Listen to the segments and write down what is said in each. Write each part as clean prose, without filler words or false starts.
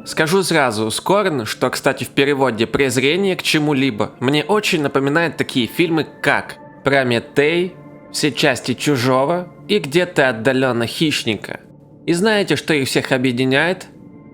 Скажу сразу, Скорн, что, кстати, в переводе «презрение к чему-либо», мне очень напоминает такие фильмы, как «Прометей», «Все части Чужого» и «Где-то отдаленно Хищника». И знаете, что их всех объединяет?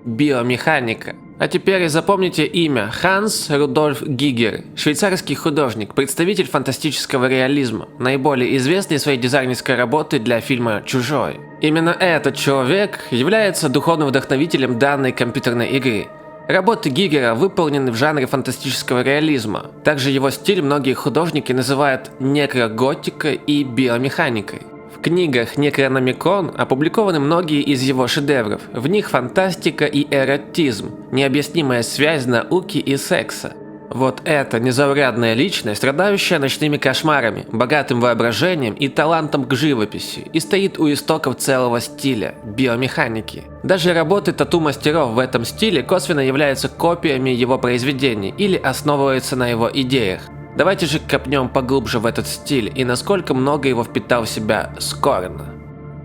Биомеханика. А теперь запомните имя: Ханс Рудольф Гигер, швейцарский художник, представитель фантастического реализма, наиболее известный своей дизайнерской работой для фильма «Чужой». Именно этот человек является духовным вдохновителем данной компьютерной игры. Работы Гигера выполнены в жанре фантастического реализма. Также его стиль многие художники называют некроготикой и биомеханикой. В книгах Некрономикон опубликованы многие из его шедевров. В них фантастика и эротизм, необъяснимая связь науки и секса. Вот эта незаурядная личность, страдающая ночными кошмарами, богатым воображением и талантом к живописи, и стоит у истоков целого стиля – биомеханики. Даже работы тату-мастеров в этом стиле косвенно являются копиями его произведений или основываются на его идеях. Давайте же копнем поглубже в этот стиль и насколько много его впитал в себя Скорн.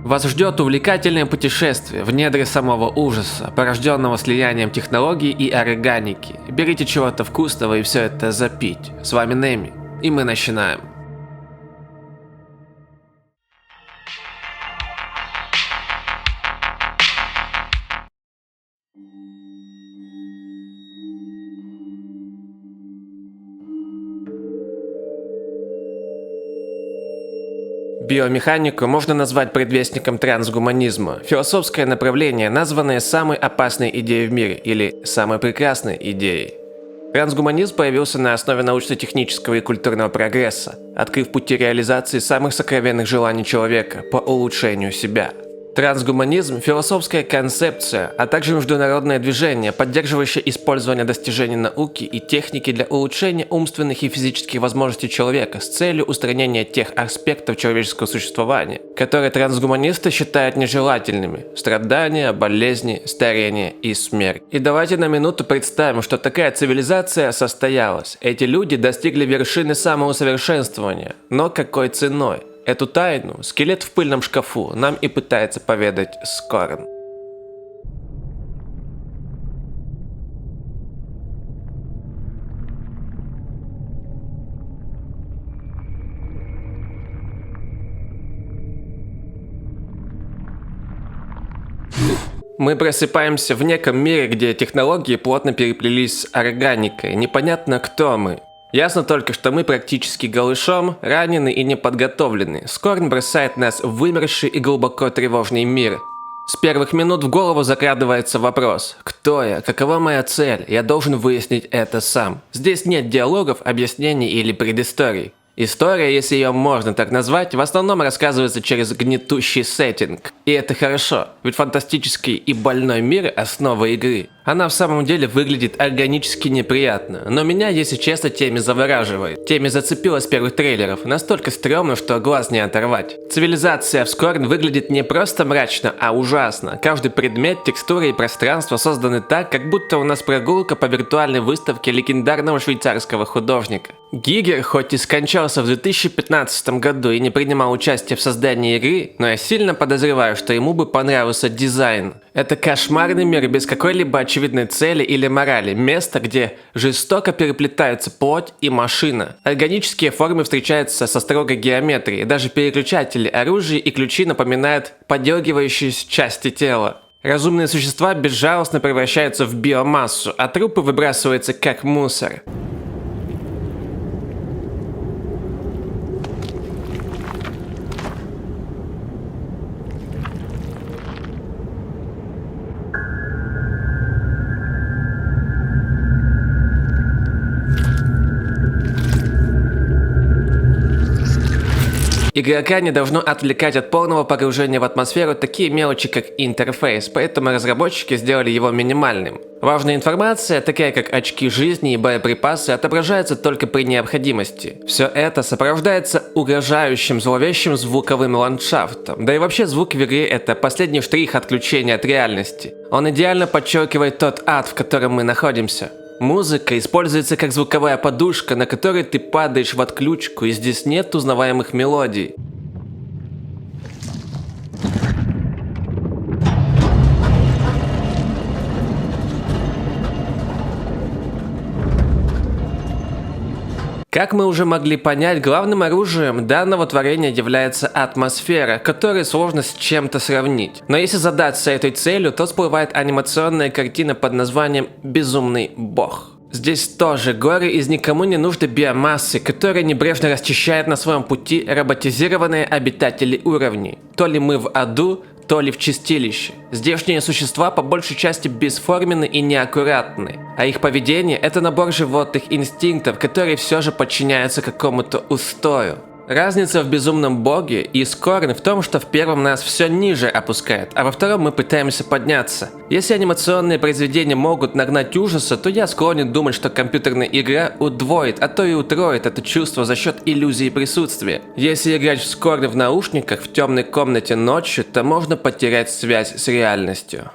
Вас ждет увлекательное путешествие в недры самого ужаса, порожденного слиянием технологий и органики. Берите чего-то вкусного и все это запить. С вами Неми, и мы начинаем. Биомеханику можно назвать предвестником трансгуманизма, философское направление, названное самой опасной идеей в мире или самой прекрасной идеей. Трансгуманизм появился на основе научно-технического и культурного прогресса, открыв пути реализации самых сокровенных желаний человека по улучшению себя. Трансгуманизм – философская концепция, а также международное движение, поддерживающее использование достижений науки и техники для улучшения умственных и физических возможностей человека с целью устранения тех аспектов человеческого существования, которые трансгуманисты считают нежелательными – страдания, болезни, старение и смерть. И давайте на минуту представим, что такая цивилизация состоялась. Эти люди достигли вершины самоусовершенствования, но какой ценой? Эту тайну, скелет в пыльном шкафу, нам и пытается поведать Скорн. Мы просыпаемся в неком мире, где технологии плотно переплелись с органикой. Непонятно, кто мы. Ясно только, что мы практически голышом, ранены и неподготовлены. Скорн бросает нас в вымерший и глубоко тревожный мир. С первых минут в голову закрадывается вопрос: кто я? Какова моя цель? Я должен выяснить это сам. Здесь нет диалогов, объяснений или предысторий. История, если ее можно так назвать, в основном рассказывается через гнетущий сеттинг. И это хорошо, ведь фантастический и больной мир – основа игры. Она в самом деле выглядит органически неприятно, но меня, если честно, теми завораживает. Теми зацепила с первых трейлеров, настолько стрёмно, что глаз не оторвать. Цивилизация в Скорн выглядит не просто мрачно, а ужасно. Каждый предмет, текстура и пространство созданы так, как будто у нас прогулка по виртуальной выставке легендарного швейцарского художника. Гигер хоть и скончался в 2015 году и не принимал участия в создании игры, но я сильно подозреваю, что ему бы понравился дизайн. Это кошмарный мир без какой-либо очевидной цели или морали, место, где жестоко переплетаются плоть и машина. Органические формы встречаются со строгой геометрией, даже переключатели, оружия и ключи напоминают подергивающиеся части тела. Разумные существа безжалостно превращаются в биомассу, а трупы выбрасываются как мусор. Игрока не должно отвлекать от полного погружения в атмосферу такие мелочи, как интерфейс, поэтому разработчики сделали его минимальным. Важная информация, такая как очки жизни и боеприпасы, отображается только при необходимости. Все это сопровождается угрожающим, зловещим звуковым ландшафтом. Да и вообще звук в игре — это последний штрих отключения от реальности. Он идеально подчеркивает тот ад, в котором мы находимся. Музыка используется как звуковая подушка, на которой ты падаешь в отключку, и здесь нет узнаваемых мелодий. Как мы уже могли понять, главным оружием данного творения является атмосфера, которую сложно с чем-то сравнить. Но если задаться этой целью, то всплывает анимационная картина под названием «Безумный бог». Здесь тоже горы из никому не нужной биомассы, которая небрежно расчищает на своем пути роботизированные обитатели уровней. То ли мы в аду, то ли в чистилище. Здешние существа по большей части бесформенны и неаккуратны, а их поведение – это набор животных инстинктов, которые все же подчиняются какому-то устою. Разница в безумном боге и Скорн в том, что в первом нас все ниже опускает, а во втором мы пытаемся подняться. Если анимационные произведения могут нагнать ужаса, то я склонен думать, что компьютерная игра удвоит, а то и утроит это чувство за счет иллюзии присутствия. Если играть в Скорн в наушниках в темной комнате ночью, то можно потерять связь с реальностью.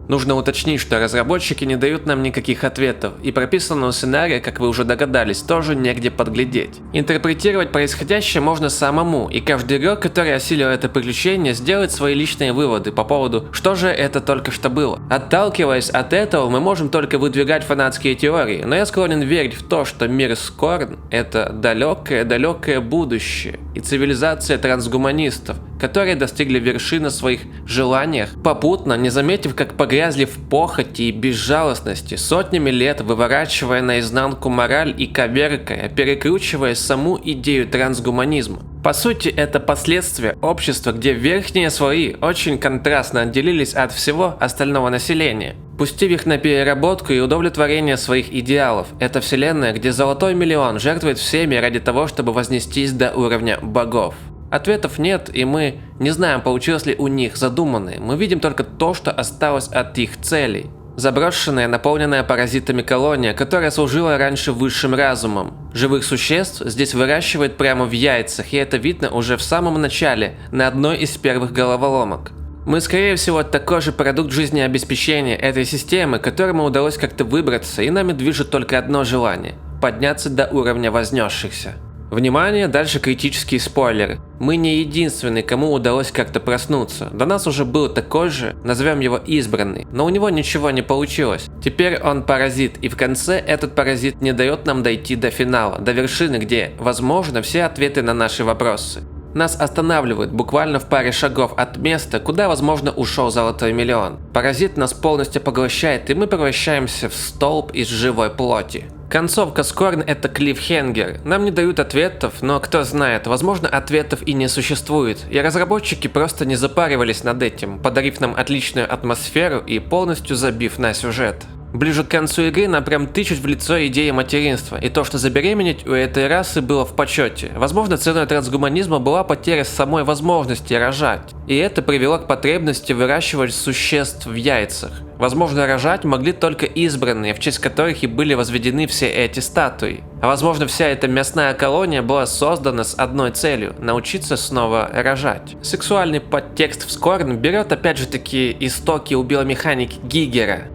Нужно уточнить, что разработчики не дают нам никаких ответов, и прописанного сценария, как вы уже догадались, тоже негде подглядеть. Интерпретировать происходящее можно самому, и каждый игрок, который осилил это приключение, сделает свои личные выводы по поводу, что же это только что было. Отталкиваясь от этого, мы можем только выдвигать фанатские теории, но я склонен верить в то, что мир Скорн – это далекое будущее, и цивилизация трансгуманистов, которые достигли вершины своих желаниях, попутно не заметив, как погрязли в похоти и безжалостности, сотнями лет выворачивая наизнанку мораль и коверкая, перекручивая саму идею трансгуманизма. По сути, это последствия общества, где верхние слои очень контрастно отделились от всего остального населения, пустив их на переработку и удовлетворение своих идеалов. Это вселенная, где золотой миллион жертвует всеми ради того, чтобы вознестись до уровня богов. Ответов нет, и мы не знаем, получилось ли у них задуманное. Мы видим только то, что осталось от их целей. Заброшенная, наполненная паразитами колония, которая служила раньше высшим разумом. Живых существ здесь выращивают прямо в яйцах, и это видно уже в самом начале, на одной из первых головоломок. Мы, скорее всего, такой же продукт жизнеобеспечения этой системы, которому удалось как-то выбраться, и нами движет только одно желание – подняться до уровня вознесшихся. Внимание, дальше критические спойлеры. Мы не единственные, кому удалось как-то проснуться. До нас уже был такой же, назовем его избранный, но у него ничего не получилось. Теперь он паразит, и в конце этот паразит не дает нам дойти до финала, до вершины, где, возможно, все ответы на наши вопросы. Нас останавливают буквально в паре шагов от места, куда, возможно, ушел золотой миллион. Паразит нас полностью поглощает, и мы превращаемся в столб из живой плоти. Концовка Скорн – это клиффхенгер. Нам не дают ответов, но кто знает, возможно, ответов и не существует. И разработчики просто не запаривались над этим, подарив нам отличную атмосферу и полностью забив на сюжет. Ближе к концу игры нам прям тычут в лицо идеи материнства, и то, что забеременеть у этой расы было в почете. Возможно, ценой трансгуманизма была потеря самой возможности рожать, и это привело к потребности выращивать существ в яйцах. Возможно, рожать могли только избранные, в честь которых и были возведены все эти статуи. А возможно, вся эта мясная колония была создана с одной целью – научиться снова рожать. Сексуальный подтекст в Скорн берет опять же таки истоки у биомеханики Гигера.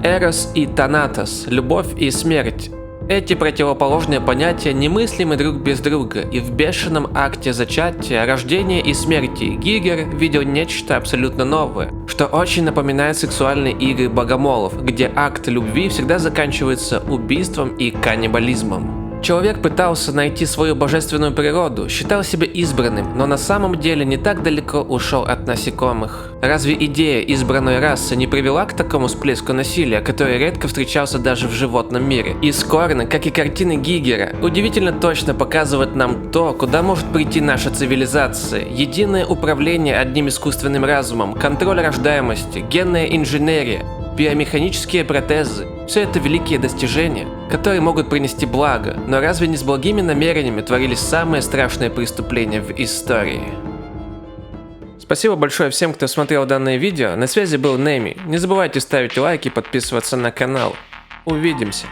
Эрос и Танатос, любовь и смерть. Эти противоположные понятия немыслимы друг без друга, и в бешеном акте зачатия, рождения и смерти Гигер видел нечто абсолютно новое, что очень напоминает сексуальные игры богомолов, где акт любви всегда заканчивается убийством и каннибализмом. Человек пытался найти свою божественную природу, считал себя избранным, но на самом деле не так далеко ушел от насекомых. Разве идея избранной расы не привела к такому всплеску насилия, который редко встречался даже в животном мире? И Скорн, как и картины Гигера, удивительно точно показывает нам то, куда может прийти наша цивилизация. Единое управление одним искусственным разумом, контроль рождаемости, генная инженерия, биомеханические протезы – все это великие достижения, которые могут принести благо, но разве не с благими намерениями творились самые страшные преступления в истории? Спасибо большое всем, кто смотрел данное видео. На связи был Неми. Не забывайте ставить лайки и подписываться на канал. Увидимся!